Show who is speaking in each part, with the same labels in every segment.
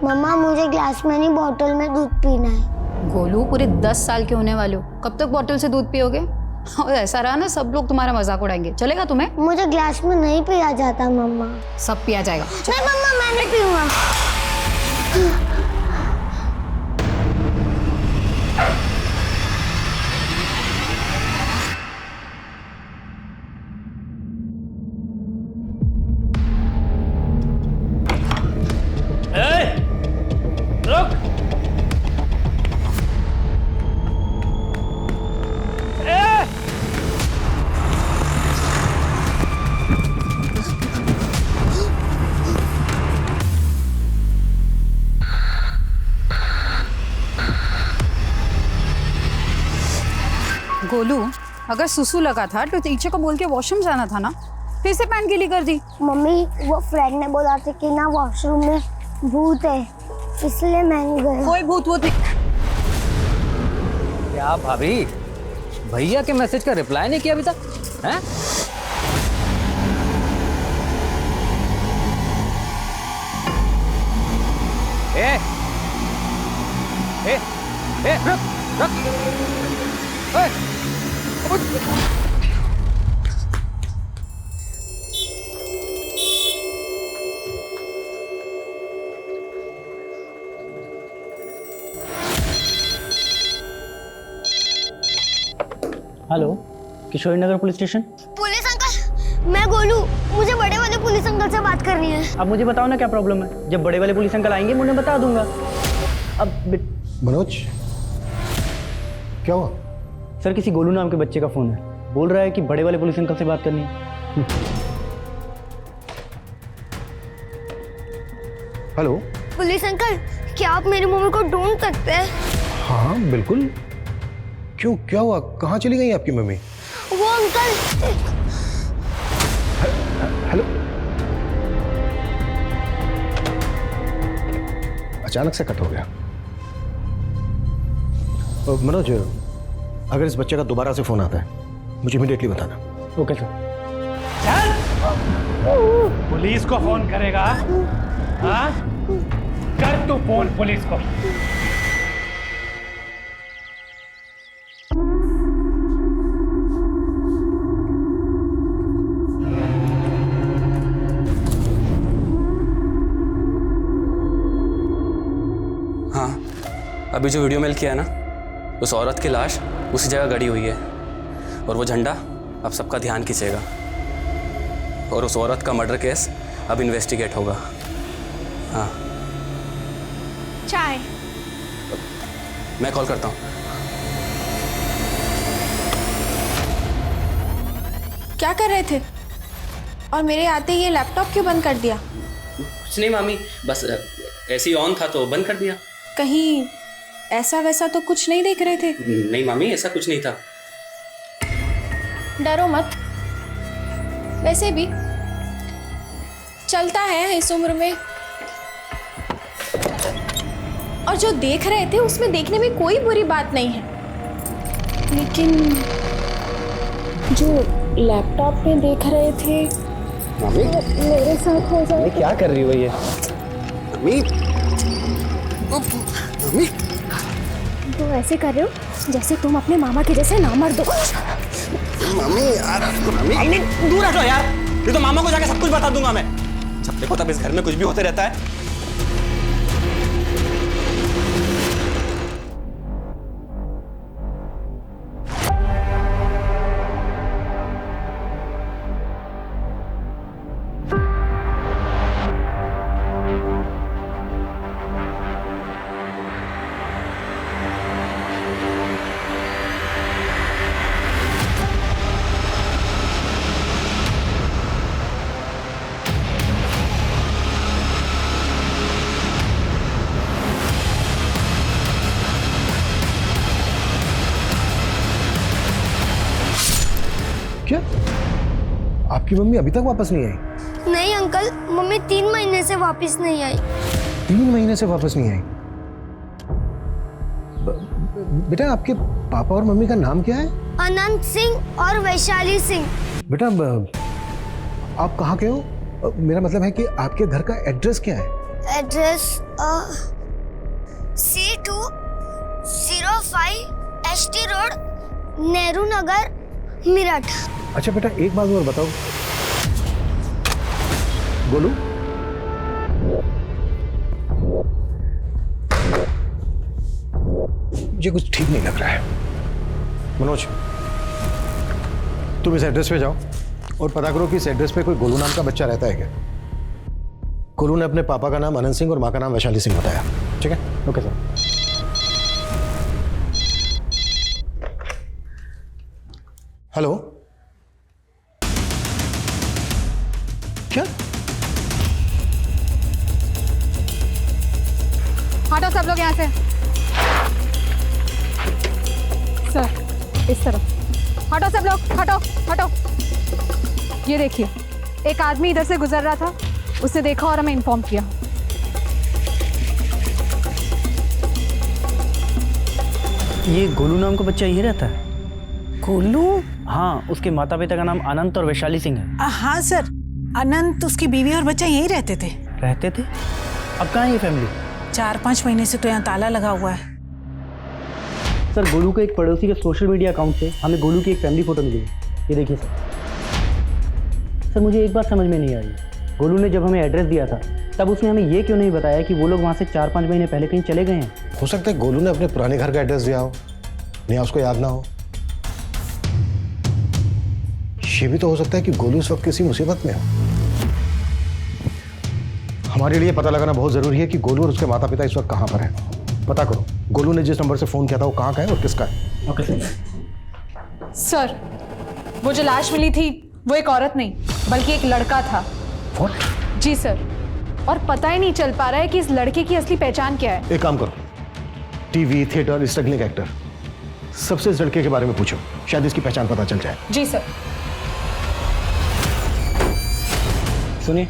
Speaker 1: मम्मा मुझे ग्लास में नहीं बॉटल में दूध पीना है।
Speaker 2: गोलू, पूरे 10 साल के होने वाले हो, कब तक बॉटल से दूध पियोगे? और ऐसा रहा ना, सब लोग तुम्हारा मजाक उड़ाएंगे। चलेगा तुम्हें?
Speaker 1: मुझे ग्लास में नहीं पिया जाता मम्मा।
Speaker 2: सब पिया जाएगा।
Speaker 1: नहीं मम्मा, मैं नहीं पीऊंगा।
Speaker 2: गोलू, अगर सुसु लगा था तो टीचर को बोल के वॉशरूम जाना था ना, फिर से पैन गीली कर दी।
Speaker 1: मम्मी, वो फ्रेंड ने बोला था कि ना वॉशरूम में भूत है, इसलिए मैं नहीं गया।
Speaker 2: कोई भूत नहीं।
Speaker 3: क्या भाभी, भैया के मैसेज का रिप्लाई नहीं किया अभी तक? हैं? रुक।
Speaker 4: हेलो, किशोरी नगर पुलिस स्टेशन।
Speaker 1: पुलिस अंकल, मैं गोलू, मुझे बड़े वाले पुलिस अंकल से बात करनी है।
Speaker 4: अब मुझे बताओ ना क्या प्रॉब्लम है। जब बड़े वाले पुलिस अंकल आएंगे मैं उन्हें बता दूंगा। अब
Speaker 5: मनोज, क्या हुआ?
Speaker 4: सर, किसी गोलू नाम के बच्चे का फोन है, बोल रहा है कि बड़े वाले पुलिस अंकल से बात करनी है।
Speaker 5: हेलो
Speaker 1: पुलिस अंकल, क्या आप मेरी मम्मी को ढूंढ सकते हैं?
Speaker 5: हाँ बिल्कुल। क्यों, क्या हुआ? कहाँ चली गई आपकी मम्मी?
Speaker 1: वो अंकल।
Speaker 5: हेलो, अचानक से कट हो गया। मनोज, अगर इस बच्चे का दोबारा से फोन आता है मुझे इमीडिएटली बताना।
Speaker 4: Okay sir.
Speaker 6: पुलिस को फोन करेगा? हाँ, कर तू फोन पुलिस को।
Speaker 7: हाँ, अभी जो वीडियो मेल किया है ना, उस औरत की लाश उसी जगह गड़ी हुई है और वो झंडा अब सबका ध्यान खींचेगा और उस औरत का मर्डर केस अब इन्वेस्टिगेट होगा। हाँ,
Speaker 8: चाय।
Speaker 7: मैं कॉल करता हूँ।
Speaker 8: क्या कर रहे थे? और मेरे आते ही ये लैपटॉप क्यों बंद कर दिया?
Speaker 7: कुछ नहीं मामी, बस ऐसे ही ऑन था तो बंद कर दिया।
Speaker 8: कहीं ऐसा वैसा तो कुछ नहीं देख रहे थे?
Speaker 7: नहीं मामी, ऐसा कुछ नहीं था।
Speaker 8: डरो मत, वैसे भी चलता है इस उम्र में। और जो देख रहे थे उसमें देखने में कोई बुरी बात नहीं है, लेकिन जो लैपटॉप में देख रहे थे
Speaker 7: मामी,
Speaker 8: मेरे साथ हो जाए।
Speaker 4: क्या कर रही हो ये?
Speaker 7: मामी, मामी,
Speaker 8: तो ऐसे कर रहे हो जैसे तुम अपने मामा के जैसे ना मर दो।
Speaker 7: मामी यार, मामी दूर हटो यार, ये तो मामा को जाके सब कुछ बता दूंगा मैं। जब देखो तब इस घर में कुछ भी होते रहता है।
Speaker 5: क्या आपकी मम्मी अभी तक वापस नहीं आई?
Speaker 1: नहीं अंकल, मम्मी 3 महीने से वापस नहीं आई।
Speaker 5: 3 महीने से वापस नहीं आई? बेटा, आपके पापा और मम्मी का नाम क्या है?
Speaker 1: अनंत सिंह और वैशाली सिंह।
Speaker 5: बेटा, आप कहाँ के हो? मेरा मतलब है कि आपके घर का एड्रेस क्या है?
Speaker 1: Address C205 ST road, Nehru Nagar, Meerut.
Speaker 5: अच्छा बेटा, एक बात और बताओ, गोलू मुझे कुछ ठीक नहीं लग रहा है। मनोज, तुम इस एड्रेस पे जाओ और पता करो कि इस एड्रेस पे कोई गोलू नाम का बच्चा रहता है क्या। गोलू ने अपने पापा का नाम आनंद सिंह और माँ का नाम वैशाली सिंह बताया। ठीक है? Okay sir. हेलो, क्या?
Speaker 9: हटो सब लोग यहाँ से। सर, इस तरफ हटो सब लोग, हटो हटो। ये देखिए, एक आदमी इधर से गुजर रहा था, उसने देखा और हमें इन्फॉर्म किया।
Speaker 4: ये गोलू नाम का बच्चा यही रहता है?
Speaker 10: गोलू?
Speaker 4: हाँ, उसके माता पिता का नाम अनंत और वैशाली सिंह है।
Speaker 10: हाँ सर, अनंत, उसकी बीवी और बच्चा यहीं रहते थे।
Speaker 4: रहते थे? अब कहाँ है ये फैमिली?
Speaker 10: 4-5 महीने से तो यहाँ ताला लगा हुआ है।
Speaker 4: सर, गोलू के एक पड़ोसी के सोशल मीडिया अकाउंट से हमें गोलू की एक फैमिली फोटो मिली है। ये देखिए सर। सर, मुझे एक बात समझ में नहीं आई। गोलू ने जब हमें एड्रेस दिया था तब उसने हमें ये क्यों नहीं बताया कि वो लोग वहाँ से 4-5 महीने पहले कहीं चले गए हैं?
Speaker 5: हो सकता है गोलू ने अपने पुराने घर का एड्रेस दिया हो, या उसको याद ना हो। ये भी तो हो सकता है कि गोलू इस वक्त किसी मुसीबत में हो। हमारे लिए पता लगाना बहुत जरूरी है कि गोलू और उसके माता पिता इस वक्त कहाँ पर हैं। पता करो गोलू ने जिस नंबर से फोन किया था वो कहाँ का है और किसका है।
Speaker 4: Okay sir.
Speaker 9: सर, वो जो लाश मिली थी वो एक औरत नहीं बल्कि एक लड़का था।
Speaker 5: What?
Speaker 9: जी सर, और पता ही नहीं चल पा रहा है कि इस लड़के की असली पहचान क्या है।
Speaker 5: एक काम करो, टीवी, थिएटर, स्ट्रगलिंग एक्टर, सबसे इस लड़के के बारे में पूछो, शायद इसकी पहचान पता चल जाए।
Speaker 9: जी सर।
Speaker 4: सुनिए,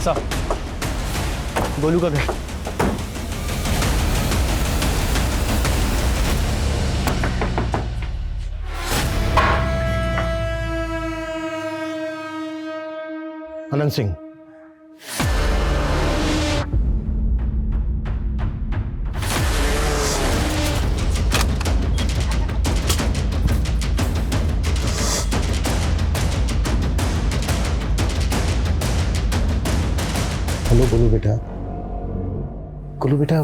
Speaker 6: सर,
Speaker 4: गोलू का घर।
Speaker 5: अनंत सिंह, हेलो गोलू बेटा। गोलू बेटा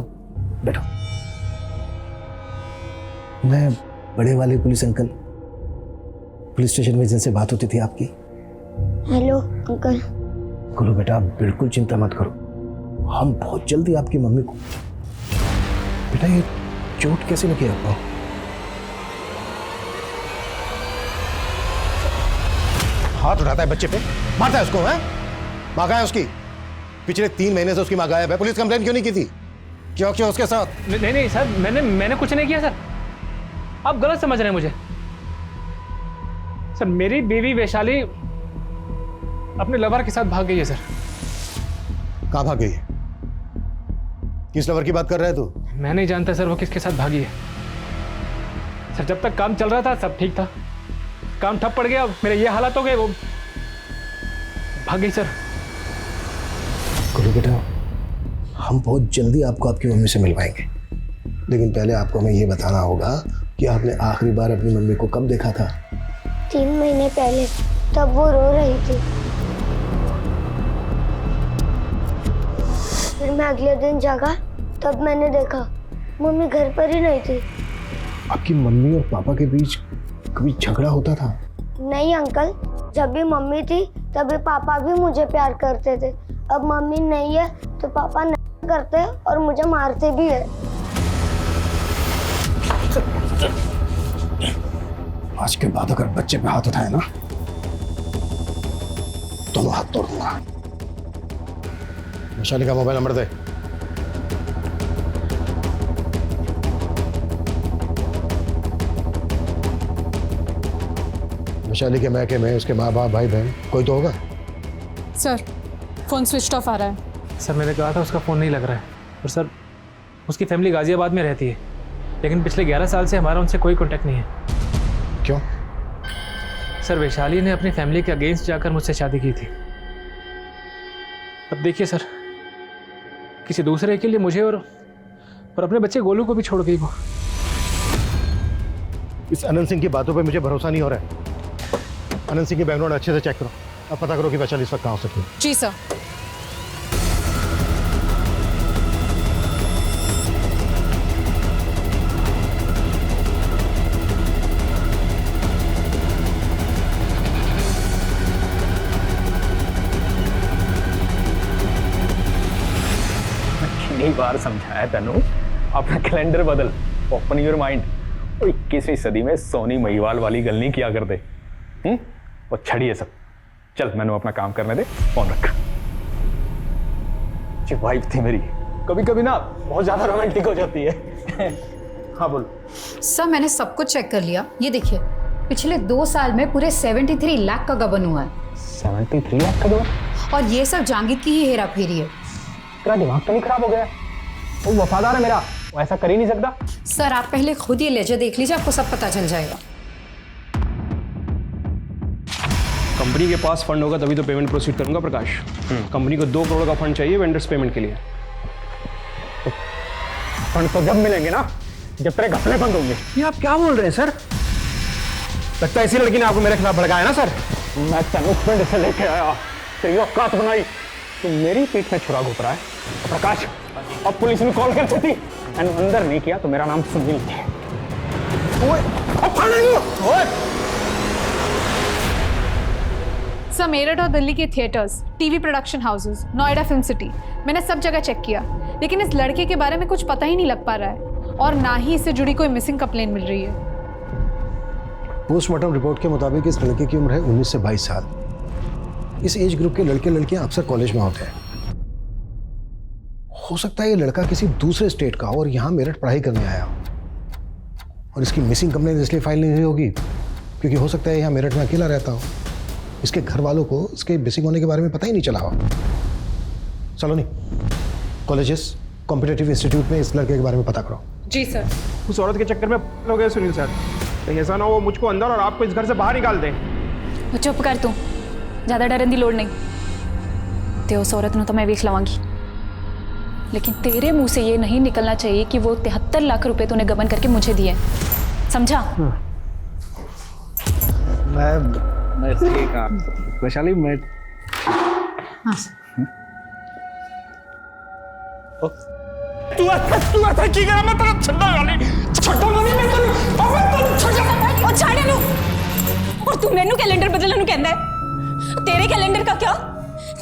Speaker 5: बैठो। मैं बड़े वाले पुलिस अंकल, पुलिस स्टेशन में जिनसे बात होती थी आपकी।
Speaker 1: Hello uncle.
Speaker 5: गोलू बेटा, आप बिल्कुल चिंता मत करो, हम बहुत जल्दी आपकी मम्मी को। बेटा, ये चोट कैसे लगी आपको? हाथ उठाता है बच्चे पे, मारता है उसको, है? माँ कहाँ है उसकी? पिछले 3 महीने से उसकी माँ गायब है। पुलिस कंप्लेंट क्यों नहीं की थी? क्यों क्यों उसके साथ?
Speaker 6: नहीं सर, मैंने कुछ नहीं किया सर, आप गलत समझ रहे हैं मुझे। सर, मेरी बीवी वैशाली अपने लवर के साथ भाग गई है सर।
Speaker 5: कहाँ भाग गई है? किस लवर की बात कर रहा है तू?
Speaker 6: मैं नहीं जानता सर वो किसके साथ भागी है। सर, जब तक काम चल रहा था सब ठीक था, काम ठप पड़ गया, मेरे ये हालात हो गए, वो भाग गई सर।
Speaker 5: गोलू बेटा, हम बहुत जल्दी आपको आपकी मम्मी से मिलवाएंगे, लेकिन पहले आपको हमें ये बताना होगा कि आपने आखिरी बार अपनी मम्मी को कब देखा था?
Speaker 1: 3 महीने पहले, तब वो रो रही थी। फिर मैं अगले दिन जागा, तब मैंने देखा मम्मी घर पर ही नहीं थी।
Speaker 5: आपकी मम्मी और पापा के बीच कभी झगड़ा होता था?
Speaker 1: नहीं अंकल, जब भी मम्मी थी तभी पापा भी मुझे प्यार करते थे। अब मम्मी नहीं है तो पापा नहीं करते और मुझे मारते भी है।
Speaker 5: आज के बाद अगर बच्चे पे हाथ उठाए ना तो मैं हाथ तोड़ूंगा। वैशाली का मोबाइल नंबर दे। वैशाली के मैके में उसके माँ बाप, भाई बहन कोई तो होगा?
Speaker 9: सर, फोन स्विच ऑफ आ रहा है।
Speaker 6: सर, मैंने कहा था उसका फ़ोन नहीं लग रहा है। और सर, उसकी फैमिली गाज़ियाबाद में रहती है, लेकिन पिछले 11 साल से हमारा उनसे कोई कांटेक्ट नहीं है।
Speaker 5: क्यों?
Speaker 6: सर वैशाली ने अपनी फैमिली के अगेंस्ट जाकर मुझसे शादी की थी। अब देखिए सर, किसी दूसरे के लिए मुझे और अपने बच्चे गोलू को भी छोड़ गई वो।
Speaker 5: इस अनंत सिंह की बातों पे मुझे भरोसा नहीं हो रहा है। अनंत सिंह की बैकग्राउंड अच्छे से चेक करो, अब पता करो कि वैशाली इस वक्त कहाँ हो सकती है।
Speaker 9: जी सर।
Speaker 11: कितनी बार समझाया तेनू, अपना कैलेंडर बदल, ओपन योर माइंड। और 21वीं सदी में सोनी महिवाल वाली गल नहीं किया करते। और छड़िए सब, चल मैंने अपना काम करने दे, फोन रख। जी वाइफ थी मेरी, कभी कभी ना बहुत ज्यादा रोमांटिक हो जाती है। हाँ बोल।
Speaker 2: सर मैंने सब कुछ चेक कर लिया, ये देखिए पिछले 2 साल में पूरे 73 लाख का गबन हुआ है।
Speaker 11: 73 लाख का गबन?
Speaker 2: और ये सब जांगिद की ही हेरा फेरी है।
Speaker 11: तेरा दिमाग तो नहीं खराब हो गया? वो वफादार है मेरा, वो ऐसा कर ही नहीं सकता।
Speaker 2: सर आप पहले खुद ये लेजर देख लीजिए, आपको सब पता चल जाएगा।
Speaker 12: कंपनी के पास फंड होगा तभी तो पेमेंट प्रोसीड करूंगा प्रकाश। कंपनी को 2 करोड़ का फंड चाहिए वेंडर्स पेमेंट के लिए।
Speaker 11: फंड तो जब मिलेंगे ना, जब तेरे घपले बंद होंगे।
Speaker 12: ये आप क्या बोल रहे हैं सर? लगता है इसी लड़की ने आपको मेरे खिलाफ भड़काया ना सर?
Speaker 11: मैं तेनू पिंड से लेके आया, तेरी औकात बनाई, तू मेरी पीठ में छुरा घुप रहा है। प्रकाश अब पुलिस ने कॉल कर सकती, मैंने अंदर नहीं किया तो मेरा नाम सुनील है।
Speaker 9: सर मेरठ और दिल्ली के theatres, TV production houses, Noida film city, मैंने सब जगह चेक किया, लेकिन इस लड़के के बारे में कुछ पता ही नहीं लग पा रहा है और ना ही इससे जुड़ी कोई मिसिंग कंप्लेंट मिल रही है।
Speaker 5: पोस्टमार्टम रिपोर्ट के मुताबिक इस लड़के की उम्र है 19 से 22 साल। इस एज ग्रुप के लड़के लड़कियां अक्सर कॉलेज में होते हैं। हो सकता है ये लड़का किसी दूसरे स्टेट का हो और यहाँ मेरठ पढ़ाई करने आया हो, और इसकी मिसिंग कंप्लेंट इसलिए फाइल नहीं हुई होगी क्योंकि हो सकता है यहाँ मेरठ में अकेला रहता हो। इसके घर वालों को इसके मिसिंग होने के बारे में पता ही नहीं चला हो। सलोनी, कॉलेजेस, कॉम्पिटिटिव इंस्टीट्यूट में इस लड़के के बारे में पता करो।
Speaker 9: जी सर।
Speaker 12: उस औरत के चक्कर में हो गए सुनील सर, कहीं ऐसा ना हो मुझको अंदर और आपको इस घर से बाहर निकाल दें।
Speaker 8: चुप कर तू, ज़्यादा डरन की लोड़ नहीं। ते उस औरत तो मैं वेख लवांगी, लेकिन तेरे मुंह से ये नहीं निकलना चाहिए कि वो 73 लाख रुपए तूने गबन करके मुझे दिए, समझा?
Speaker 12: मैं ठीक हूं वैशाली, मैं
Speaker 11: तू ऐसा की करा? मैं तेरा छड्डा वाली मैं तेरी
Speaker 8: और छाड़े नु, और तू मेनू कैलेंडर बदलने नु कहंदा है। तेरे कैलेंडर का क्या,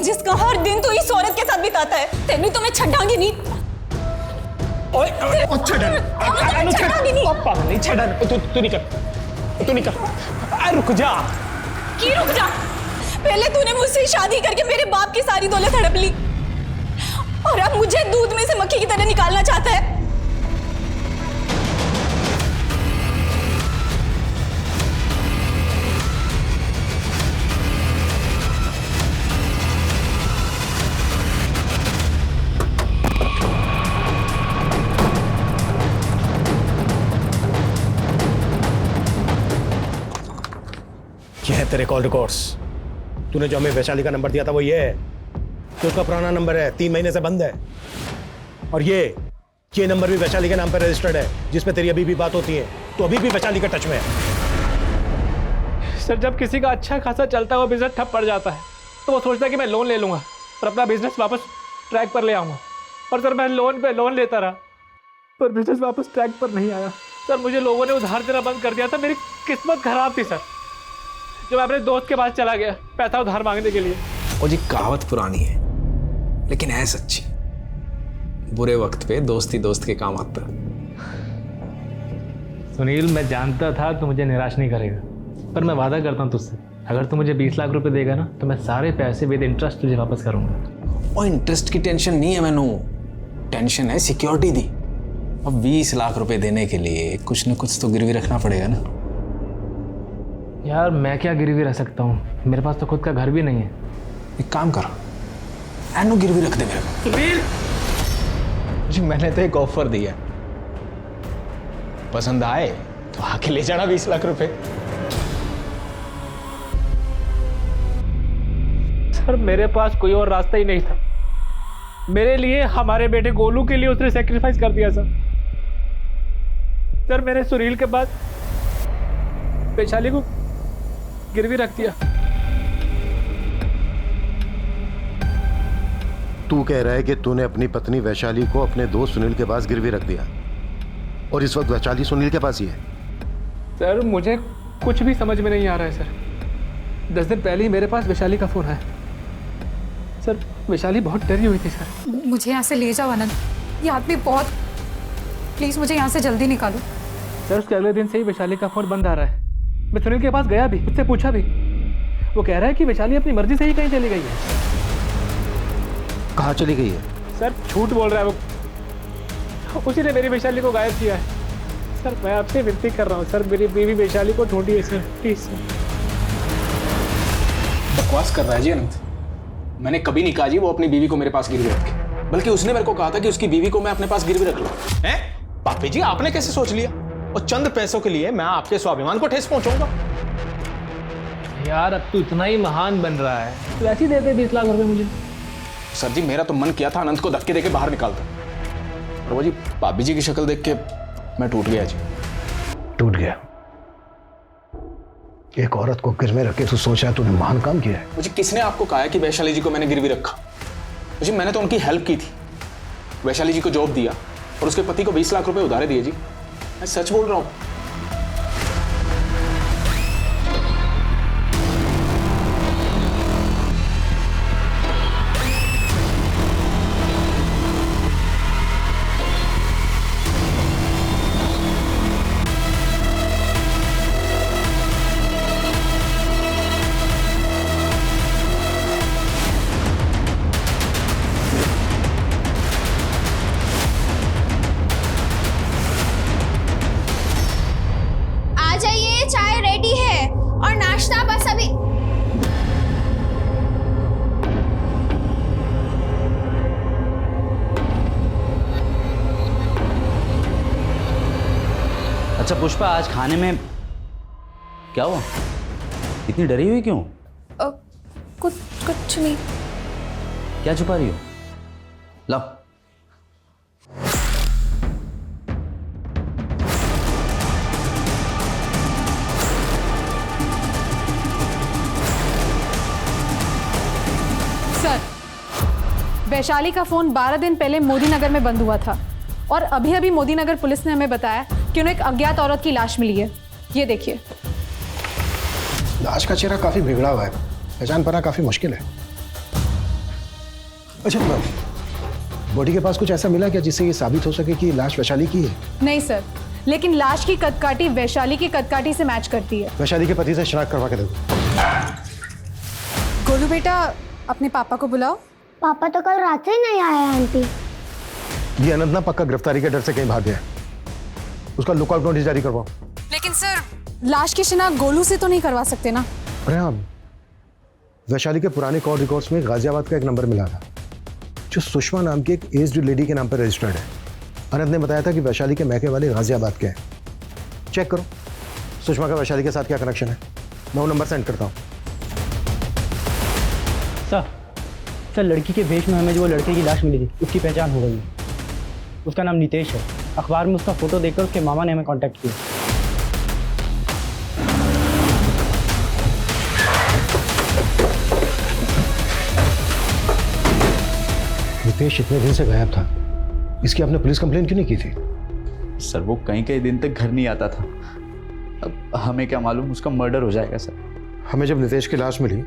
Speaker 8: जिसका हर दिन तू इस औरत के साथ बिताता है? तेनू तो मैं छड्डांगी नहीं।
Speaker 11: ओए छड्डांगी नहीं। पागल नहीं, छड्डा तू नहीं कर। रुक जा।
Speaker 8: की रुक जा? पहले तूने मुझसे शादी करके मेरे बाप की सारी दौलत हड़प ली और अब मुझे दूध में से मक्खी की तरह निकालना चाहता है।
Speaker 5: ये है तेरे कॉल रिकॉर्ड्स। तूने जो हमें वैशाली का नंबर दिया था वो ये है, तो उसका पुराना नंबर है, 3 महीने से बंद है। और ये नंबर भी वैशाली के नाम पर रजिस्टर्ड है, जिसपे तेरी अभी भी बात होती है। तो अभी भी वैशाली का टच में है।
Speaker 6: सर जब किसी का अच्छा खासा चलता हुआ बिजनेस ठप पड़ जाता है तो वो सोचता है कि मैं लोन ले लूंगा और अपना बिजनेस वापस ट्रैक पर ले आऊंगा। और सर मैं लोन पे लोन लेता रहा पर बिजनेस वापस ट्रैक पर नहीं आया। सर मुझे लोगों ने उधार देना बंद कर दिया था। मेरी किस्मत खराब थी सर, जो मैं अपने दोस्त के पास चला गया पैसा उधार मांगने के लिए।
Speaker 13: और जी कहावत पुरानी है लेकिन है सच्ची, बुरे वक्त पे दोस्ती दोस्त के काम आता है।
Speaker 6: सुनील मैं जानता था तू मुझे निराश नहीं करेगा, पर मैं वादा करता हूँ तुझसे, अगर तू मुझे 20 लाख रुपए देगा ना तो मैं सारे पैसे विद इंटरेस्ट तुझे वापस करूंगा।
Speaker 13: और इंटरेस्ट की टेंशन नहीं है मैनू, टेंशन है सिक्योरिटी दी। अब 20 लाख रुपए देने के लिए कुछ न कुछ तो गिरवी रखना पड़ेगा ना।
Speaker 6: यार मैं क्या गिरवी रख सकता हूँ, मेरे पास तो खुद का घर भी नहीं है।
Speaker 13: एक काम कर, एनो गिरवी रख दे मेरे को।
Speaker 6: सुनील
Speaker 13: जी मैंने तो एक ऑफर दिया, पसंद आए तो आके ले जाना 20 लाख रुपए।
Speaker 6: सर मेरे पास कोई और रास्ता ही नहीं था। मेरे लिए, हमारे बेटे गोलू के लिए उसने सेक्रीफाइस कर दिया सर। सर मैंने सुनील के बाद वैशाली को गिरवी रख दिया।
Speaker 5: तू कह रहा है कि तूने अपनी पत्नी वैशाली को अपने दोस्त सुनील के पास गिरवी रख दिया और इस वक्त वैशाली सुनील के पास ही है?
Speaker 6: सर मुझे कुछ भी समझ में नहीं आ रहा है सर। 10 दिन पहले ही मेरे पास वैशाली का फोन आया। सर वैशाली बहुत डरी हुई थी सर।
Speaker 9: मुझे यहाँ से ले जाओ आनंद, ये आदमी बहुत, प्लीज़ मुझे यहाँ से जल्दी निकालो।
Speaker 6: सर उसके अगले दिन से ही वैशाली का फोन बंद आ रहा है। मैं सुनील के पास गया भी, उससे पूछा भी, वो कह रहा है कि वैशाली अपनी मर्जी से ही कहीं चली गई है।
Speaker 5: कहाँ चली गई है?
Speaker 6: सर झूठ बोल रहा है वो, उसी ने मेरी वैशाली को गायब किया है। सर मैं आपसे विनती कर रहा हूँ सर, मेरी बीवी वैशाली को ढूंढिए सर, प्लीज सर।
Speaker 13: बकवास कर रहा है जी अनंत। मैंने कभी नहीं कहा जी वो अपनी बीवी को मेरे पास गिरवी रखे, बल्कि उसने मेरे को कहा था कि उसकी बीवी को मैं अपने पास गिरवी रख लूं। हैं? पापी जी आपने कैसे सोच लिया? और चंद पैसों के लिए मैं आपके स्वाभिमान को ठेस पहुंचाऊंगा?
Speaker 6: यार अब तू इतना ही महान बन रहा है, तो ऐसे ही दे दे 20 लाख रुपए मुझे।
Speaker 13: सर जी मेरा तो मन किया था अनंत को धक्के देके बाहर निकालता, और वो जी भाभी जी की शक्ल देख के मैं टूट गया जी।
Speaker 5: टूट गया? एक औरत को गिरवे रख के तू सोच रहा है तूने महान काम किया है?
Speaker 13: मुझे किसने आपको कहा है कि वैशाली जी को मैंने गिरवी रखा? मुझे, मैंने तो उनकी हेल्प की थी। वैशाली जी को जॉब दिया और उसके पति को 20 लाख रुपए उधारे दिए जी। मैं सच बोल रहा हूं।
Speaker 14: अच्छा पुष्पा, आज खाने में क्या हुआ? इतनी डरी हुई क्यों?
Speaker 8: कुछ नहीं।
Speaker 14: क्या छुपा रही हो? लाओ।
Speaker 9: सर वैशाली का फोन 12 दिन पहले मोदी नगर में बंद हुआ था, और अभी अभी मोदी नगर पुलिस ने हमें बताया कि उन्हें एक अज्ञात औरत की लाश मिली है। ये देखिए।
Speaker 5: लाश का चेहरा काफी बिगड़ा हुआ है, पहचान पाना काफी मुश्किल है। अच्छा बॉडी के पास कुछ ऐसा मिला क्या जिससे ये साबित हो सके कि लाश वैशाली की है?
Speaker 9: नहीं सर, लेकिन लाश की कदकाठी वैशाली की कदकाठी से मैच करती है।
Speaker 5: वैशाली के पति से शनाख्त करवा के देखो।
Speaker 9: गोलू बेटा, अपने पापा को बुलाओ।
Speaker 1: पापा तो कल रात से ही नहीं आए हैं आंटी।
Speaker 5: ये अनंत ना पक्का गिरफ्तारी के डर से कहीं भाग गया है, उसका लुकआउट नोटिस जारी करवाओ।
Speaker 9: लेकिन सर लाश की शिनाख्त गोलू से तो नहीं करवा सकते ना?
Speaker 5: अरे हाँ, वैशाली के पुराने कॉल रिकॉर्ड्स में गाजियाबाद का एक नंबर मिला था जो सुषमा नाम की एक एज्ड लेडी के नाम पर रजिस्टर्ड है। अनंत ने बताया था कि वैशाली के मैके वाले गाजियाबाद के हैं। चेक करो सुषमा का वैशाली के साथ क्या कनेक्शन है। मैं वो नंबर सेंड करता हूँ।
Speaker 4: सर लड़की के भेष में हमें जो लड़के की लाश मिली थी उसकी पहचान हो गई है। उसका नाम नितेश है। अखबार में उसका फोटो देखकर उसके मामा ने हमें कांटेक्ट किया।
Speaker 5: नितेश इतने दिन से गायब था, इसकी आपने पुलिस कंप्लेंट क्यों नहीं की थी?
Speaker 14: सर वो कई दिन तक घर नहीं आता था। अब हमें क्या मालूम उसका मर्डर हो जाएगा सर।
Speaker 5: हमें जब नितेश की लाश मिली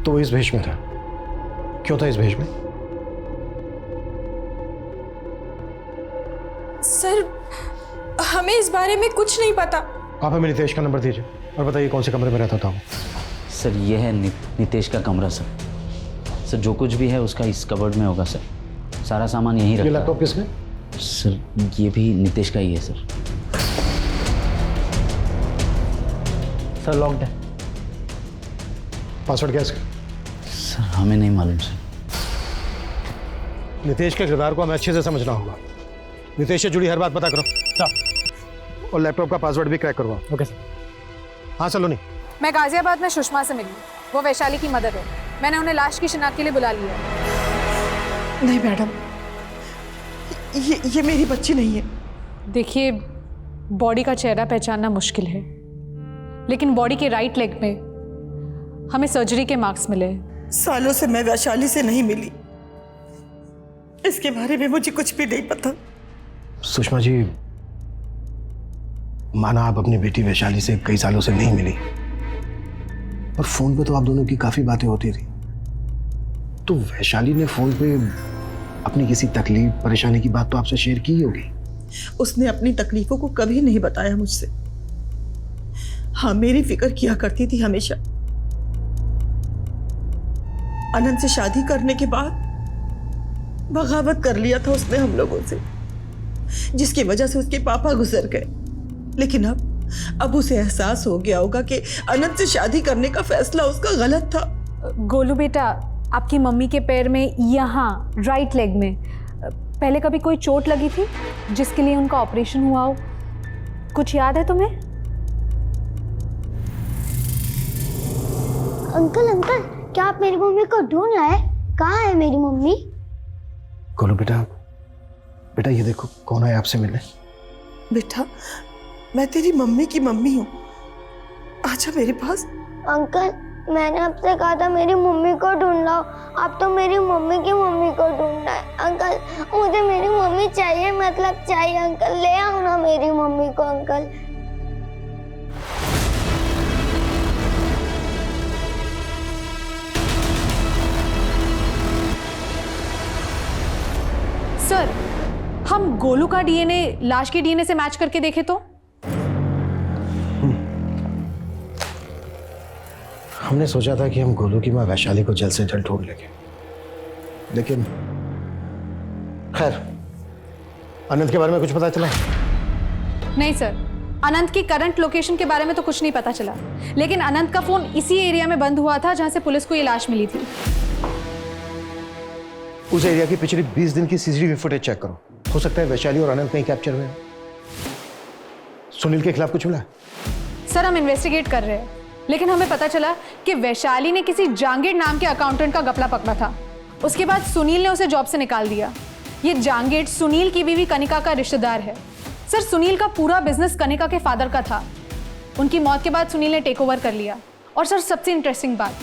Speaker 5: तो वो इस भेष में था। क्यों था इस भेष में?
Speaker 8: सर हमें इस बारे में कुछ नहीं पता।
Speaker 5: आप हमें नितेश का नंबर दीजिए और बताइए कौन से कमरे में रहता था वो।
Speaker 14: सर ये है नितेश का कमरा सर। सर जो कुछ भी है उसका इस कबर्ड में होगा सर। सारा सामान यहीं रखा है।
Speaker 5: ये लैपटॉप किसका?
Speaker 14: सर ये भी नितेश का ही है सर।
Speaker 4: सर लॉक्ड है।
Speaker 5: पासवर्ड क्या है इसका?
Speaker 14: सर हमें नहीं मालूम सर।
Speaker 5: नितेश के किरदार को हमें अच्छे से समझना होगा। नितेश से जुड़ी हर बात पता करो
Speaker 4: सर।
Speaker 5: और लैपटॉप का पासवर्ड भी क्रैक करवाओ।
Speaker 4: Okay sir.
Speaker 5: हाँ सलोनी।
Speaker 9: मैं गाजियाबाद में सुषमा से मिली। वो वैशाली की मदर है। मैंने उन्हें लाश की शिनाख्त के लिए बुला लिया है।
Speaker 10: नहीं मैडम, ये मेरी बच्ची नहीं है।
Speaker 9: देखिए, बॉडी का चेहरा पहचानना मुश्किल है, लेकिन बॉडी के राइट लेग में हमें सर्जरी के मार्क्स मिले हैं।
Speaker 10: सालों से मैं वैशाली से नहीं मिली, इसके बारे में मुझे कुछ भी नहीं पता।
Speaker 5: सुषमा जी, माना आप अपनी बेटी वैशाली से कई सालों से नहीं मिली, और फोन पे तो आप दोनों की काफी बातें होती थी। तो वैशाली ने फोन पे अपनी किसी तकलीफ परेशानी की बात तो आपसे शेयर की ही होगी।
Speaker 10: उसने अपनी तकलीफों को कभी नहीं बताया मुझसे। हाँ, मेरी फिक्र किया करती थी हमेशा। अनंत से शादी करने के बाद बगावत कर लिया था उसने हम लोगों से, जिसकी वजह से उसके पापा गुजर गए। लेकिन अब उसे एहसास हो गया होगा कि अनंत से शादी करने का फैसला उसका गलत था।
Speaker 9: गोलू बेटा, आपकी मम्मी के पैर में यहाँ राइट लेग में पहले कभी कोई चोट लगी थी जिसके लिए उनका ऑपरेशन हुआ हो? कुछ याद है तुम्हें?
Speaker 1: अंकल अंकल, क्या आप मेरी मम्मी को ढूंढ लाए? कहाँ है मेरी मम्मी?
Speaker 5: गोलू बेटा, बेटा ये देखो कौन है आपसे मिलने।
Speaker 10: बेटा, मैं तेरी मम्मी की मम्मी हूँ, आजा मेरे पास।
Speaker 1: अंकल, मैंने आपसे कहा था मेरी मम्मी को ढूंढ लाओ, आप तो मेरी मम्मी की मम्मी को ढूंढना है। अंकल, मुझे मेरी मम्मी चाहिए, मतलब चाहिए। अंकल, ले आओ ना मेरी मम्मी को। अंकल,
Speaker 9: सर, हम गोलू का डीएनए लाश के डीएनए से मैच करके देखें तो?
Speaker 5: हमने सोचा था कि हम गोलू की माँ वैशाली को जल्द से जल्द ढूंढ लेंगे, लेकिन खैर, अनंत के बारे में कुछ पता चला?
Speaker 9: नहीं सर, अनंत की करंट लोकेशन के बारे में तो कुछ नहीं पता चला, लेकिन अनंत का फोन इसी एरिया में बंद हुआ था जहां से पुलिस को ये लाश मिली थी।
Speaker 5: उस एरिया की पिछली 20 दिन की सीसीटीवी फुटेज चेक करो, हो सकता है वैशाली और अनंत कहीं कैप्चर हुए। सुनील के खिलाफ कुछ मिला?
Speaker 9: सर, हम इन्वेस्टिगेट कर रहे हैं, लेकिन हमें पता चला कि वैशाली ने किसी जांगीर नाम के अकाउंटेंट का घपला पकड़ा था। उसके बाद सुनील ने उसे जॉब से निकाल दिया। ये जांगीर सुनील की बीवी कनिका का रिश्तेदार है। सर, सुनील का पूरा बिजनेस कनिका के फादर का था। उनकी मौत के बाद सुनील ने टेक ओवर कर लिया। और सर, सबसे इंटरेस्टिंग बात,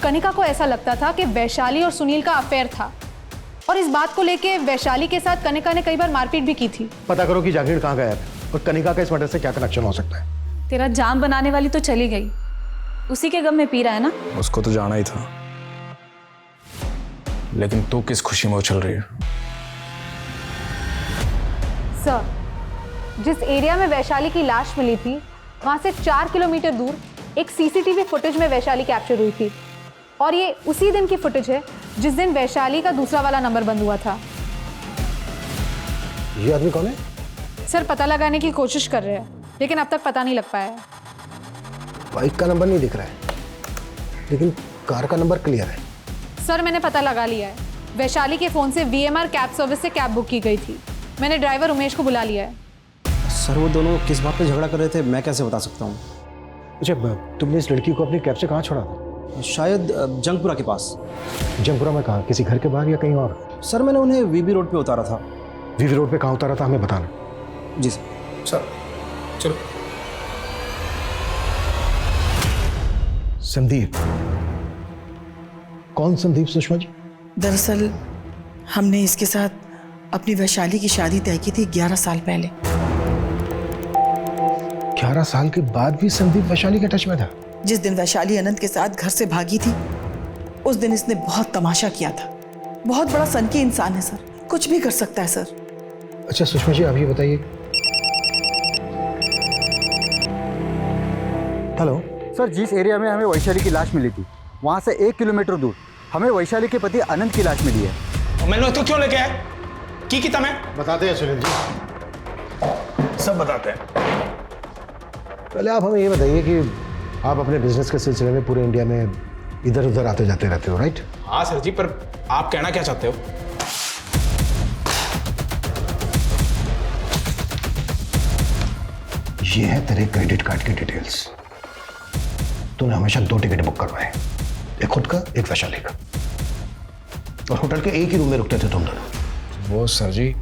Speaker 9: कनिका को ऐसा लगता था कि वैशाली और सुनील का अफेयर था, और इस बात को लेके वैशाली के साथ कनिका ने कई बार मारपीट भी की थी।
Speaker 5: पता करो कि जागीर कहाँ गया है और कनिका का इस मर्डर से क्या कनेक्शन हो सकता है।
Speaker 8: तेरा जान बनाने वाली तो चली गई, उसी के गम में पी रहा है ना।
Speaker 13: उसको तो जाना ही था, लेकिन तू किस खुशी में उछल रही है?
Speaker 9: सर, जिस एरिया में वैशाली की लाश मिली थी, वहां से 4 किलोमीटर दूर एक सीसीटीवी फुटेज में वैशाली कैप्चर हुई थी, और ये उसी दिन की फुटेज है जिस दिन वैशाली का दूसरा वाला नंबर बंद हुआ था।
Speaker 5: ये आदमी कौन है?
Speaker 9: सर, पता लगाने की कोशिश कर रहे हैं, लेकिन अब तक पता नहीं लग पाया है।
Speaker 5: बाइक का नंबर नहीं दिख रहा है, लेकिन कार का नंबर क्लियर है।
Speaker 9: सर, मैंने पता लगा लिया है। वैशाली के फोन से VMR कैब सर्विस से कैब बुक की गई थी। मैंने ड्राइवर उमेश को बुला लिया है।
Speaker 12: सर, वो दोनों किस बात पे झगड़ा कर रहे थे मैं कैसे बता सकता हूँ?
Speaker 5: अच्छा, तुमने इस लड़की को अपनी कैब से कहाँ छोड़ा था?
Speaker 12: शायद जंगपुरा के पास।
Speaker 5: जंगपुरा में कहाँ? किसी घर के बाहर या कहीं और?
Speaker 12: सर, मैंने उन्हें VB रोड पे उतारा था।
Speaker 5: VB रोड पे कहाँ उतारा था, हमें बताना।
Speaker 12: जी सर।
Speaker 13: सर चलो।
Speaker 5: संदीप? कौन संदीप सुषमा जी?
Speaker 10: दरअसल हमने इसके साथ अपनी वैशाली की शादी तय की थी 11 साल पहले।
Speaker 5: 11 साल के बाद भी संदीप वैशाली के टच में था?
Speaker 10: जिस दिन वैशाली अनंत के साथ घर से भागी थी, उस दिन इसने बहुत तमाशा किया था। बहुत बड़ा सनकी इंसान है सर, कुछ भी कर सकता है सर।
Speaker 5: अच्छा सुषमा जी, आप ये बताइए। हेलो
Speaker 15: सर, जिस एरिया में हमें वैशाली की लाश मिली थी, वहाँ से 1 किलोमीटर दूर हमें वैशाली के पति अनंत की लाश मिली है।
Speaker 13: मैंने तो क्यों लेके आए? की किता मैं
Speaker 5: बताते हैं सुनील जी,
Speaker 13: सब बताते हैं।
Speaker 5: पहले आप हमें ये बताइए कि आप अपने बिजनेस के सिलसिले में पूरे इंडिया में इधर उधर आते जाते रहते हो, राइट?
Speaker 13: हाँ सर जी, पर आप कहना क्या चाहते हो?
Speaker 5: ये है तेरे क्रेडिट कार्ड की डिटेल्स। तूने हमेशा 2 टिकट बुक करवाए, एक खुद का, एक वैशाली का। और होटल के एक ही रूम में रुकते थे तुम दोनों।
Speaker 13: वो सर जी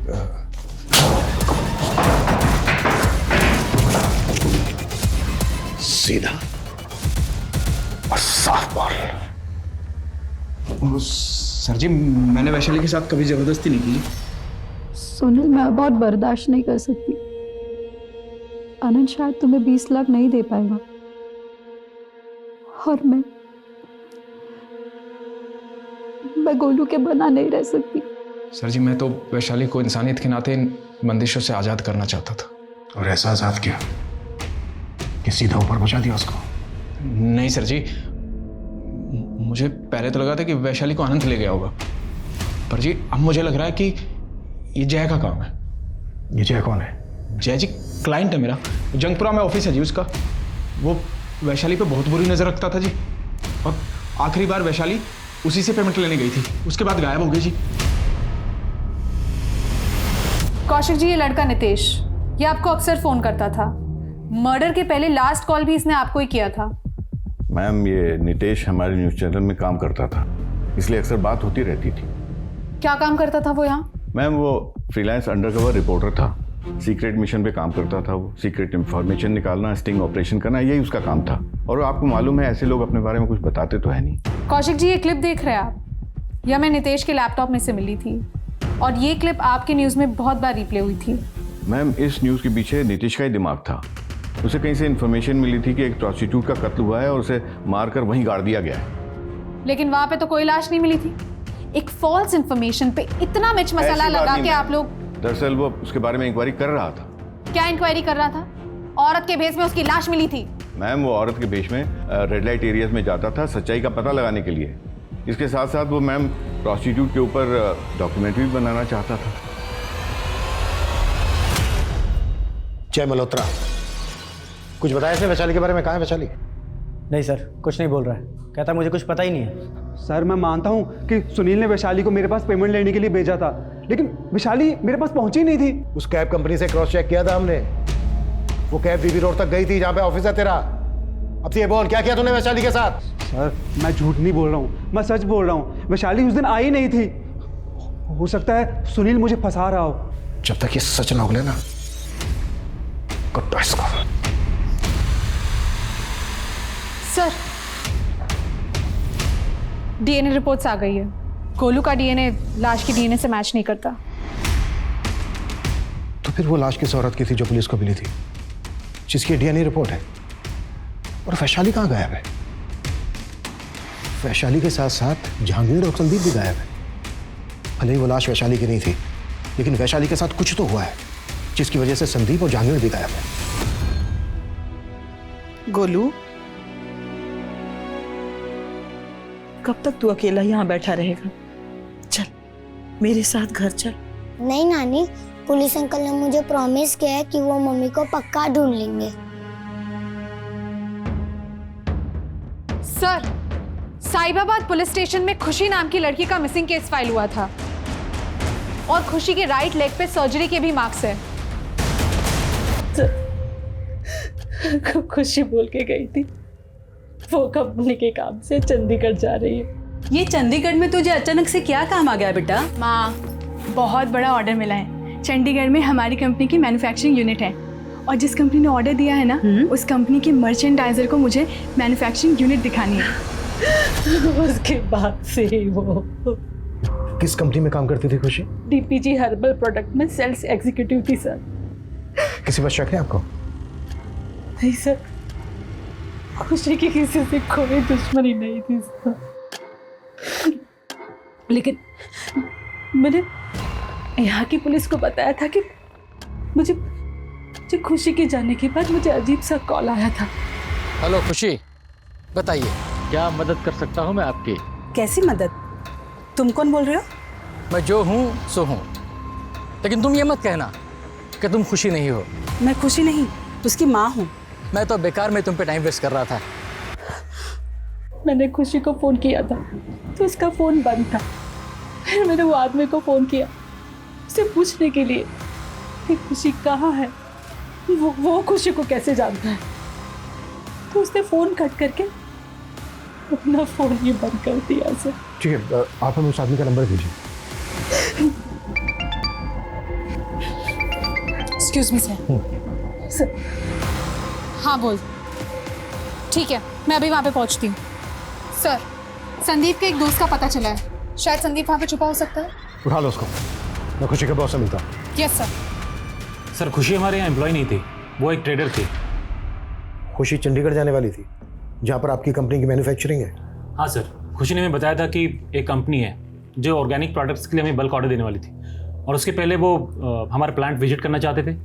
Speaker 5: सीधा और साफ बॉल।
Speaker 13: सर जी मैंने वैशाली के साथ कभी जबरदस्ती नहीं की।
Speaker 2: सुनील, मैं बहुत बर्दाश्त नहीं कर सकती। आनंद शायद तुम्हें 20 लाख नहीं दे पाएगा, और मैं गोलू के बना नहीं रह सकती।
Speaker 13: सर जी मैं तो वैशाली को इंसानियत के नाते इन बंदिशों से आज़ाद करना चाहता था।
Speaker 5: और ऐसा आजाद किया कि सीधा ऊपर पहुंचा दिया उसको?
Speaker 13: नहीं सर जी, मुझे पहले तो लगा था कि वैशाली को आनंद ले गया होगा, पर जी अब मुझे लग रहा है कि ये जय का काम है।
Speaker 5: ये जय कौन है?
Speaker 13: जय जी क्लाइंट है मेरा, जंगपुरा में ऑफिस है जी उसका। वो वैशाली पे बहुत बुरी नज़र रखता था जी, और आखिरी बार वैशाली उसी से पेमेंट लेने गई थी, उसके बाद गायब हो गई जी।
Speaker 9: कौशिक जी, ये लड़का नितेश, ये आपको अक्सर फोन करता था। मर्डर के पहले लास्ट कॉल भी इसने आपको ही किया था।
Speaker 16: मैम ये नितेश हमारे न्यूज़ चैनल में काम करता था, इसलिए अक्सर बात होती रहती थी।
Speaker 9: क्या काम करता था वो यहाँ?
Speaker 16: मैम वो फ्रीलांस अंडरकवर रिपोर्टर था, सीक्रेट मिशन पे काम करता था। वो सीक्रेट इंफॉर्मेशन निकालना, स्टिंग ऑपरेशन करना, यही उसका काम था। और आपको मालूम है ऐसे लोग अपने बारे में कुछ बताते तो है नहीं।
Speaker 9: कौशिक जी, ये क्लिप देख रहे हैं आप? यह मैं नितेश के लैपटॉप में से मिली थी, और ये क्लिप आपके न्यूज़ में बहुत बार रिप्ले हुई थी।
Speaker 16: मैम इस न्यूज़ के पीछे नीतीश का ही दिमाग था। उसे कहीं से इन्फॉर्मेशन मिली थी कि एक प्रोस्टिट्यूट का कत्ल हुआ है और उसे मारकर वहीं गाड़ दिया गया है।
Speaker 9: लेकिन वहां पे तो कोई लाश नहीं मिली थी। एक फॉल्स इन्फॉर्मेशन पे इतना मिर्च मसाला लगा के आप लोग।
Speaker 16: दरअसल वो उसके बारे में इंक्वायरी कर रहा था।
Speaker 9: क्या इंक्वायरी कर रहा था? औरत के भेष में उसकी लाश मिली थी।
Speaker 16: मैम वो औरत के भेष में रेड लाइट एरियाज में जाता था सच्चाई का पता लगाने के लिए। इसके साथ साथ वो मैम प्रोस्टिट्यूट के ऊपर डॉक्यूमेंट्री बनाना चाहता था।
Speaker 5: जय मल्होत्रा, कुछ बताया इसने वैशाली के बारे में? कहाँ है वैशाली?
Speaker 4: नहीं सर, कुछ नहीं बोल रहा है। कहता मुझे कुछ पता ही नहीं है। सर मैं मानता हूँ कि सुनील ने वैशाली को मेरे पास पेमेंट लेने के लिए भेजा था, लेकिन वैशाली मेरे पास पहुंची ही नहीं थी।
Speaker 5: उस कैब कंपनी से क्रॉस चेक किया था हमने। वो कैब बीबी रोड तक गई थी जहाँ पे ऑफिस है तेरा। अब ये बोल, क्या किया तूने वैशाली के साथ?
Speaker 4: सर मैं झूठ नहीं बोल रहा हूँ, मैं सच बोल रहा हूँ। वैशाली उस दिन आई नहीं थी। हो सकता है सुनील मुझे फंसा रहा हो।
Speaker 5: जब तक ये सच ना उगले ना, कुत्ता इसको।
Speaker 9: सर, डीएनए रिपोर्ट्स आ गई है। गोलू का डीएनए लाश की डीएनए से मैच नहीं करता।
Speaker 5: तो फिर वो लाश किस औरत की थी जो पुलिस को मिली थी, जिसकी डीएनए रिपोर्ट है? और वैशाली कहाँ गायब है? वैशाली के साथ साथ जहांगीर और संदीप भी गायब है। भले ही वो लाश वैशाली की नहीं थी, लेकिन वैशाली के साथ कुछ तो हुआ है जिसकी वजह से संदीप और जहांगीर भी गायब है।
Speaker 10: गोलू, कब तक तू अकेला यहाँ बैठा रहेगा? चल मेरे साथ घर चल।
Speaker 1: नहीं नानी, पुलिस अंकल ने मुझे प्रॉमिस किया है कि वो मम्मी को पक्का ढूंढ लेंगे।
Speaker 9: सर, साहिबाबाद पुलिस स्टेशन में खुशी नाम की लड़की का मिसिंग केस फाइल हुआ था, और खुशी के राइट लेग पे सर्जरी के भी मार्क्स है।
Speaker 10: खुशी बोल के गई थी वो कंपनी के काम से चंडीगढ़ जा रही है।
Speaker 17: ये चंडीगढ़ में तुझे अचानक से क्या काम आ गया बेटा?
Speaker 18: माँ, बहुत बड़ा ऑर्डर मिला है। चंडीगढ़ में हमारी कंपनी की मैन्युफैक्चरिंग यूनिट है, और जिस कंपनी ने ऑर्डर दिया है ना, उस कंपनी के मर्चेंडाइजर को मुझे मैन्युफैक्चरिंग यूनिट दिखानी है।
Speaker 10: उसके बाद से ही वो
Speaker 5: किस कंपनी में काम करती थी खुशी?
Speaker 10: डीपीजी हर्बल प्रोडक्ट में सेल्स एग्जीक्यूटिव थी सर।
Speaker 5: किसी पर शक है आपको?
Speaker 10: नहीं सर, खुशी की किसी से कोई दुश्मनी नहीं थी सर। लेकिन मैंने यहाँ की पुलिस को बताया था कि मुझे खुशी के जाने के बाद मुझे अजीब सा कॉल आया था।
Speaker 19: हेलो खुशी, बताइए क्या मदद कर सकता हूँ मैं आपकी?
Speaker 17: कैसी मदद? तुम कौन बोल रहे हो?
Speaker 19: मैं जो हूँ सो हूँ, लेकिन तुम ये मत कहना कि तुम खुशी नहीं हो।
Speaker 17: मैं खुशी नहीं, उसकी माँ हूँ।
Speaker 19: मैं तो बेकार में तुम पे टाइम वेस्ट कर रहा था।
Speaker 10: मैंने खुशी को फ़ोन किया था तो उसका फ़ोन बंद था। फिर मैंने वो आदमी को फ़ोन किया उसे पूछने के लिए कि खुशी कहाँ है, वो खुशी को कैसे जानता है। तो उसने फ़ोन कट करके अपना फोन ही बंद कर दिया सर।
Speaker 5: ठीक है, आप हमें उस आदमी का नंबर दीजिए।
Speaker 9: Excuse me sir. हाँ बोल। ठीक है, मैं अभी वहाँ पे पहुँचती हूँ। सर, संदीप के एक दोस्त का पता चला है, शायद संदीप वहाँ पे छुपा हो सकता है।
Speaker 5: उठा लो उसको, मैं खुशी के बॉस से मिलता हूँ।
Speaker 9: Yes sir.
Speaker 6: सर खुशी हमारे यहाँ एम्प्लॉय नहीं थी, वो एक ट्रेडर थी।
Speaker 5: खुशी चंडीगढ़ जाने वाली थी, जहाँ पर आपकी कंपनी की मैन्युफैक्चरिंग है।
Speaker 6: हाँ सर, खुशी ने हमें बताया था कि एक कंपनी है जो ऑर्गेनिक प्रोडक्ट्स के लिए हमें बल्क ऑर्डर देने वाली थी, और उसके पहले वो हमारा प्लांट विजिट करना चाहते थे।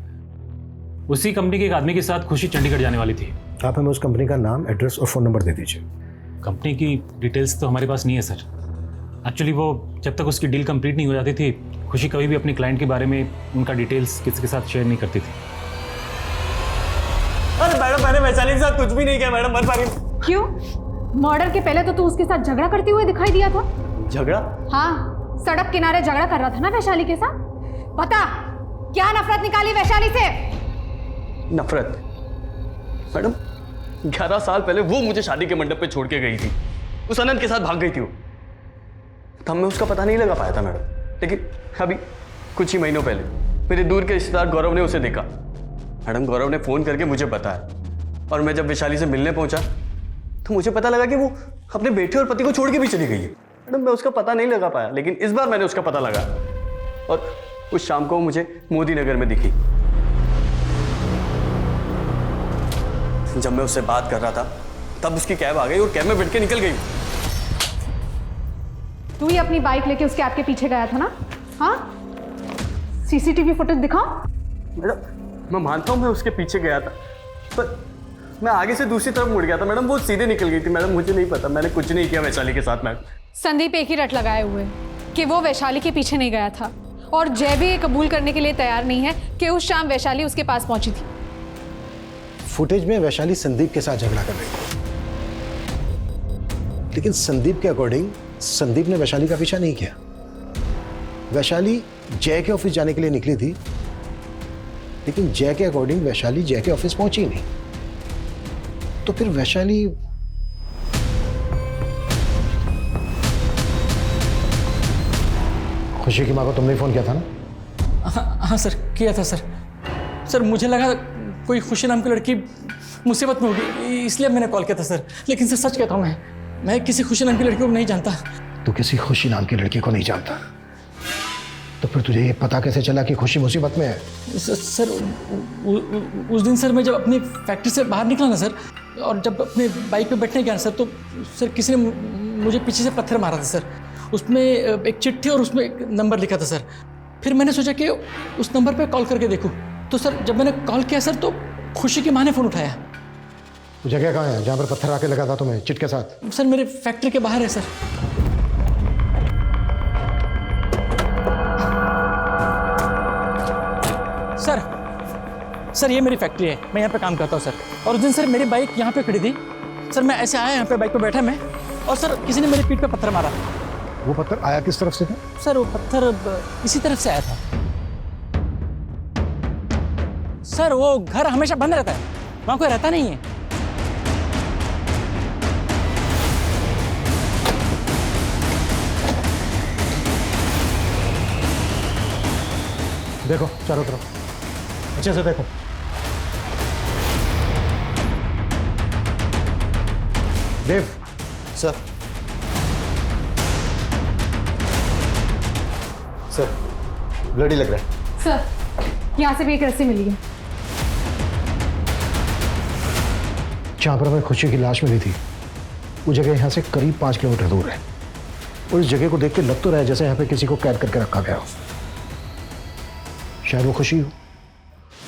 Speaker 6: उसी कंपनी के एक आदमी के साथ खुशी चंडीगढ़ जाने वाली थी।
Speaker 5: आप हमें उस कंपनी का नाम, एड्रेस और फ़ोन नंबर दे दीजिए।
Speaker 6: कंपनी की डिटेल्स तो हमारे पास नहीं है सर। एक्चुअली वो जब तक उसकी डील कंप्लीट नहीं हो जाती थी, खुशी कभी भी अपने क्लाइंट के बारे में उनका डिटेल्स किसी के साथ शेयर नहीं करती थी।
Speaker 7: अरे मैडम, मैंने वैशाली के साथ कुछ भी नहीं किया मैडम, मत मारिए।
Speaker 9: क्यों? मर्डर के पहले तो तू उसके साथ झगड़ा करते हुए दिखाई दिया था।
Speaker 7: झगड़ा?
Speaker 9: हाँ, सड़क किनारे झगड़ा कर रहा था ना वैशाली के साथ। बता, क्या नफरत निकाली वैशाली से?
Speaker 7: नफरत? मैडम, 11 साल पहले वो मुझे शादी के मंडप पे छोड़ के गई थी, उस अनंत के साथ भाग गई थी वो। तब मैं उसका पता नहीं लगा पाया था मैडम, लेकिन अभी कुछ ही महीनों पहले मेरे दूर के रिश्तेदार गौरव ने उसे देखा। मैडम, गौरव ने फ़ोन करके मुझे बताया, और मैं जब वैशाली से मिलने पहुंचा तो मुझे पता लगा कि वो अपने बेटे और पति को छोड़ के भी चली गई है। मैडम, मैं उसका पता नहीं लगा पाया, लेकिन इस बार मैंने उसका पता लगा, और उस शाम को वो मुझे मोदी नगर में दिखी। जब मैं उससे बात कर रहा था तब उसकी कैब आ गई और कैब में बैठ के निकल गई।
Speaker 9: तू ही अपनी बाइक लेके उसके आपके पीछे गया था ना? हाँ, सीसीटीवी फुटेज दिखाओ।
Speaker 7: मैडम, मैं मानता हूँ मैं उसके पीछे गया था, पर मैं आगे से दूसरी तरफ मुड़ गया था मैडम, वो सीधे निकल गई थी। मैडम, मुझे नहीं पता, मैंने कुछ नहीं किया वैशाली के साथ। मैडम,
Speaker 9: संदीप एक ही रट लगाए हुए कि वो वैशाली के पीछे नहीं गया था, और जय भी ये कबूल करने के लिए तैयार नहीं है कि उस शाम वैशाली उसके पास पहुंची थी।
Speaker 5: फुटेज में वैशाली संदीप के साथ झगड़ा कर रही थी, लेकिन संदीप के अकॉर्डिंग संदीप ने वैशाली का पीछा नहीं किया। वैशाली जय के ऑफिस जाने के लिए निकली थी, लेकिन जय के अकॉर्डिंग वैशाली जय के ऑफिस पहुंची नहीं। तो फिर वैशाली खुशी की माँ को तुमने फोन किया था ना?
Speaker 19: हाँ सर, किया था सर। सर मुझे लगा कोई खुशी नाम की लड़की मुसीबत में होगी, इसलिए मैंने कॉल किया था सर। लेकिन सर सच कहता हूँ, मैं किसी खुशी नाम की लड़की को नहीं जानता।
Speaker 5: तू किसी खुशी नाम की लड़की को नहीं जानता? तो फिर तुझे ये पता कैसे चला कि खुशी मुसीबत में है?
Speaker 19: सर उस दिन सर मैं जब अपनी फैक्ट्री से बाहर निकला ना सर, और जब अपने बाइक पे बैठने गया सर, तो सर किसी ने मुझे पीछे से पत्थर मारा था सर। उसमें एक चिट्ठी और उसमें एक नंबर लिखा था सर। फिर मैंने सोचा कि उस नंबर पे कॉल करके देखूं, तो सर जब मैंने कॉल किया सर, तो खुशी की माँ ने फ़ोन उठाया।
Speaker 5: वो जगह कहाँ है जहाँ पर पत्थर आके लगा था तुम्हें चिट के साथ?
Speaker 19: सर मेरे फैक्ट्री के बाहर है सर। सर ये मेरी फैक्ट्री है, मैं यहाँ पे काम करता हूँ सर। और उस दिन सर मेरी बाइक यहाँ पे खड़ी थी सर, मैं ऐसे आया यहाँ पे बाइक पे बैठा मैं, और सर किसी ने मेरी पीठ पे पत्थर मारा।
Speaker 5: वो पत्थर आया किस तरफ से था?
Speaker 19: सर वो पत्थर इसी तरफ से आया था सर। वो घर हमेशा बंद रहता है, वहाँ कोई रहता नहीं है।
Speaker 5: देखो चारों तरफ अच्छे से देखो। देव
Speaker 20: सर, सर ब्लडी लग रहा है
Speaker 9: सर। यहाँ से भी एक रस्सी मिली है।
Speaker 5: जहाँ पर हमें खुशी की लाश मिली थी वो जगह यहाँ से करीब 5 किलोमीटर दूर है। और इस जगह को देख के लग तो रहा है जैसे यहाँ पे किसी को कैद करके रखा गया हो। शायद वो खुशी हो,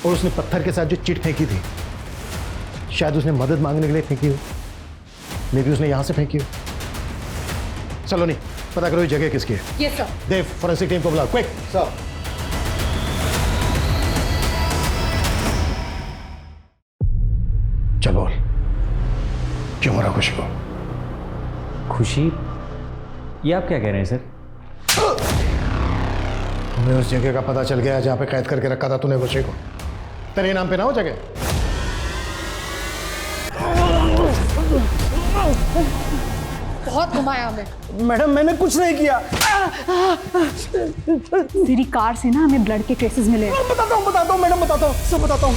Speaker 5: और उसने पत्थर के साथ जो चिट फेंकी थी शायद उसने मदद मांगने के लिए फेंकी हो, मे भी उसने यहाँ से फेंकी हो। चलो नहीं पता करो ये जगह किसकी है।
Speaker 9: Yes sir.
Speaker 5: Dev forensic team को बुलाओ, क्विक सर। चलो क्यों मरा खुशी को?
Speaker 3: खुशी? ये आप क्या कह रहे हैं सर?
Speaker 5: हमें उस जगह का पता चल गया जहां पे कैद करके रखा था तूने खुशी को। तेरे नाम पे ना हो जगह?
Speaker 9: बहुत घुमाया हमें।
Speaker 12: मैडम मैंने कुछ नहीं किया।
Speaker 18: तेरी कार से ना हमें ब्लड के ट्रेसेस मिले।
Speaker 12: बताता हूँ मैडम, सब बताता हूँ।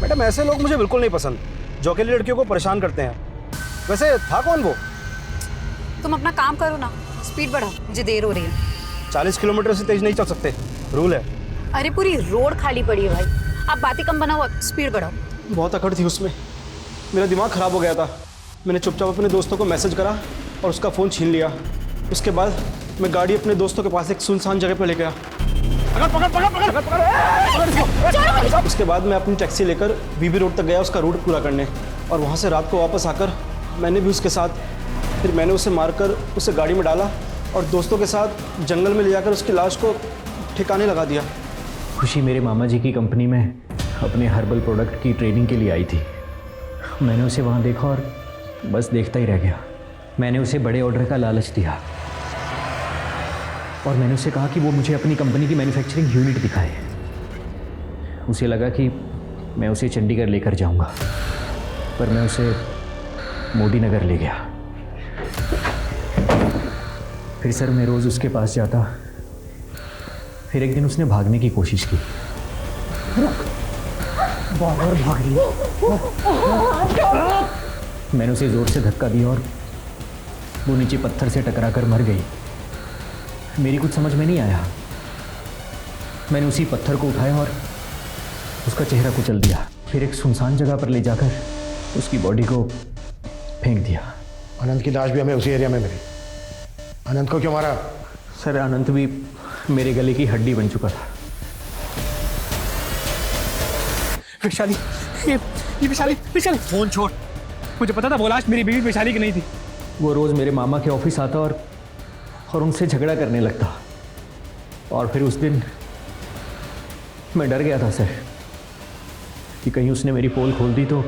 Speaker 12: मैडम ऐसे लोग मुझे बिल्कुल नहीं पसंद जो अकेली लड़कियों को परेशान करते हैं। वैसे था कौन वो?
Speaker 2: तुम अपना काम करो ना, स्पीड बढ़ाओ, मुझे देर हो रही है।
Speaker 12: 40 किलोमीटर से तेज नहीं चल सकते, रूल है।
Speaker 2: अरे पूरी रोड खाली पड़ी है भाई, आप बातें कम बनाओ, स्पीड बढ़ाओ।
Speaker 12: बहुत अकड़ थी उसमें, मेरा दिमाग खराब हो गया था। मैंने चुपचाप अपने दोस्तों को मैसेज करा और उसका फ़ोन छीन लिया। उसके बाद मैं गाड़ी अपने दोस्तों के पास एक सुनसान जगह पर ले गया। उसके बाद मैं अपनी टैक्सी लेकर बीबी रोड तक गया उसका रूट पूरा करने, और वहाँ से रात को वापस आकर मैंने भी उसके साथ, फिर मैंने उसे मारकर उसे गाड़ी में डाला और दोस्तों के साथ जंगल में ले जाकर उसकी लाश को ठिकाने लगा दिया।
Speaker 11: खुशी मेरे मामा जी की कंपनी में अपने हर्बल प्रोडक्ट की ट्रेनिंग के लिए आई थी। मैंने उसे वहाँ देखा और बस देखता ही रह गया। मैंने उसे बड़े ऑर्डर का लालच दिया और मैंने उसे कहा कि वो मुझे अपनी कंपनी की मैन्युफैक्चरिंग यूनिट दिखाए। उसे लगा कि मैं उसे चंडीगढ़ लेकर जाऊंगा, पर मैं उसे मोदी नगर ले गया। फिर सर मैं रोज़ उसके पास जाता। फिर एक दिन उसने भागने की कोशिश की। बार भाग रही। मैंने उसे ज़ोर से धक्का दिया और वो नीचे पत्थर से टकराकर मर गई। मेरी कुछ समझ में नहीं आया। मैंने उसी पत्थर को उठाया और उसका चेहरा कुचल दिया। फिर एक सुनसान जगह पर ले जाकर उसकी बॉडी को फेंक दिया।
Speaker 5: अनंत की लाश भी हमें उसी एरिया में मिली। अनंत को क्यों मारा?
Speaker 11: सर अनंत भी मेरे गले की हड्डी बन चुका था।
Speaker 6: वैशाली, ये वैशाली फोन छोड़। मुझे पता था वो लाश मेरी बीवी वैशाली की नहीं थी।
Speaker 11: वो रोज़ मेरे मामा के ऑफिस आता और उनसे झगड़ा करने लगता। और फिर उस दिन मैं डर गया था सर कि कहीं उसने मेरी पोल खोल दी तो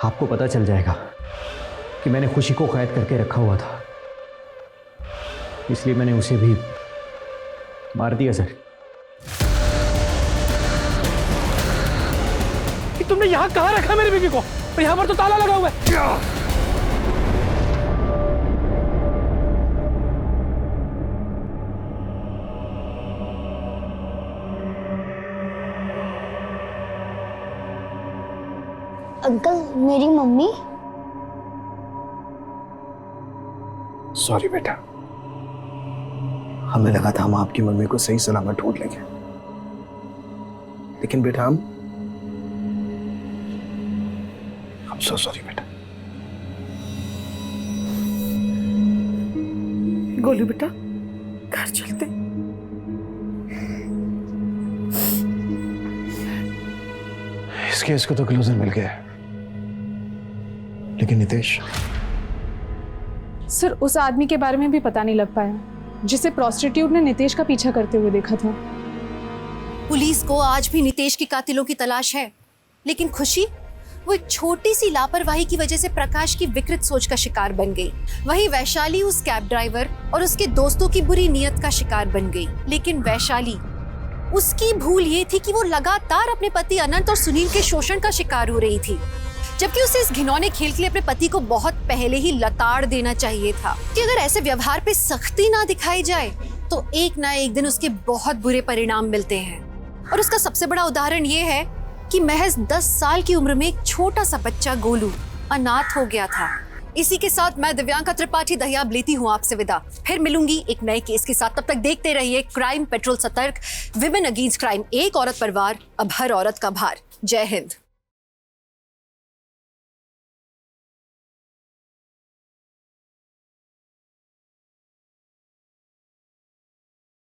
Speaker 11: आपको पता चल जाएगा कि मैंने खुशी को कैद करके रखा हुआ था। इसलिए मैंने उसे भी मार दिया सर।
Speaker 6: तुमने यहाँ कहाँ रखा मेरी बीवी को? और यहाँ पर तो ताला लगा हुआ है।
Speaker 1: अंकल, मेरी मम्मी।
Speaker 5: सॉरी बेटा, हमें लगा था हम आपकी मम्मी को सही सलामत ढूंढ लेंगे, लेकिन बेटा हम सो सॉरी बेटा।
Speaker 10: गोलू बेटा, घर चलते।
Speaker 5: इस केस को तो क्लोजर मिल गया, लेकिन नितेश।
Speaker 9: सर उस आदमी के बारे में भी पता नहीं लग पाया जिसे प्रोस्टिट्यूट ने नितेश का पीछा करते हुए देखा था।
Speaker 21: पुलिस को आज भी नितेश के कातिलों की तलाश है, लेकिन खुशी वो एक छोटी सी लापरवाही की वजह से प्रकाश की विकृत सोच का शिकार बन गई। वहीं वैशाली उस कैब ड्राइवर और उसके दोस्तों की बुरी नीयत का शिकार बन गई। लेकिन वैशाली, उसकी भूल ये थी कि वो लगातार अपने पति अनंत और सुनील के शोषण का शिकार हो रही थी, जबकि उसे इस घिनौने खेल के लिए अपने पति को बहुत पहले ही लताड़ देना चाहिए था कि अगर ऐसे व्यवहार पे सख्ती ना दिखाई जाए तो एक ना एक दिन उसके बहुत बुरे परिणाम मिलते हैं। और उसका सबसे बड़ा उदाहरण ये है कि महज 10 साल की उम्र में एक छोटा सा बच्चा गोलू अनाथ हो गया था। इसी के साथ मैं दिव्यांका त्रिपाठी दहियाब लेती हूँ आपसे विदा। फिर मिलूंगी एक नए केस के साथ। तब तक देखते रहिए क्राइम पेट्रोल सतर्क, विमेन अगेंस्ट क्राइम, एक औरत पर वार, अब हर औरत का भार। जय हिंद।